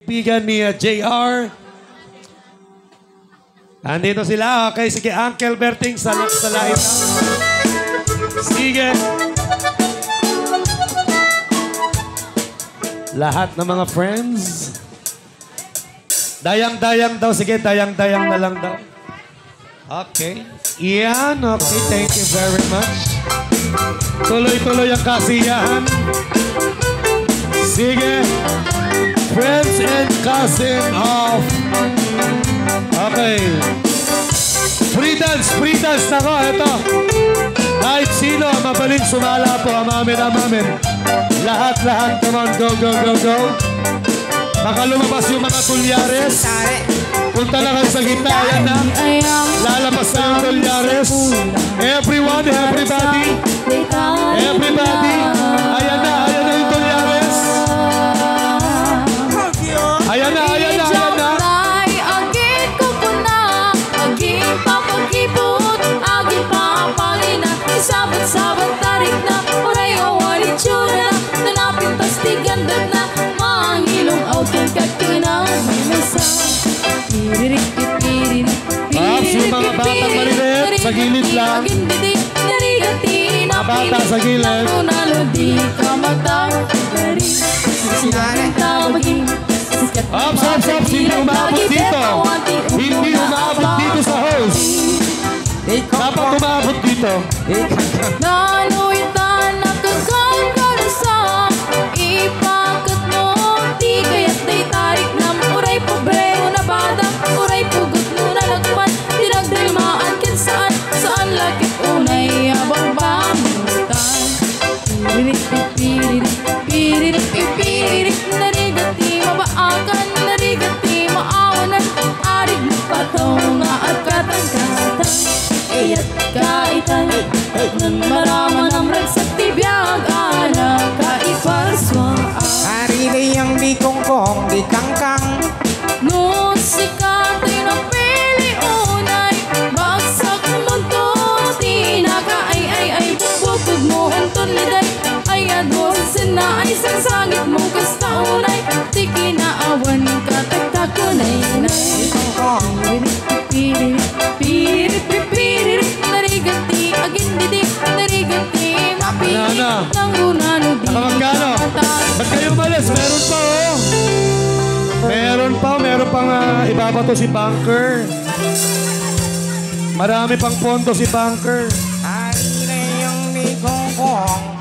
Bigan ni JR. Andito sila. Okay, sige. Uncle Berting sa lahat. Sige. Lahat ng mga friends. Dayang-dayang daw. Sige, dayang-dayang na lang daw. Okay. Iyan. Okay, thank you very much. Tuloy-tuloy ang kasiyahan. Sige. Friends and cousin of... Okay. Free dance na ko. Ito. Kahit sino, mabaling sumala po. Amamin. Lahat. Come on, go. Baka lumabas yung mga tulyares. Punta lang kayo sa gitna. Ayan na. Lalabas na yung tulyares. Everyone, everybody. Ayan na yung tulyares. Ayan na. Sabot tarik na, paray awali tsura na, nanapintas di ganda na, mangilong auto kakina, may mesa. Yung mga batang malilit, sa gilid lang. Mga bata sa gilid. Stop. Hindi umabot dito. Hindi umabot dito sa host. Dapat umabot dito. Naluitan na kaganda ipakat mo, di kaya't day tarik na uray pobrero na bata, uray pugot mo na lagpan, dinagdalmaan kin saan lakit unay abang bamutan. Piririk, narigati mabaakan, narigati maawanan, arig pataw nga at katang-katang. Iyat kaitan, nang maraman ang ragsat tibiyag, anak kaipaswaan. Harili ang di kongkong, di kangkang. Musika tinapili unay, bagsak munto, tinaka ay bubog mo untun liday, ay adwosin na ay sangsangit mo kasta unay, di kinaawan katagtakunay nay. Pirit, narigati, agin didik, narigati, mapilit ng runano di. Magkano? Ba't kayo umalis? Meron pang ibabato si Bunker. Marami pang pondo si Bunker. Harili ang di kongkong.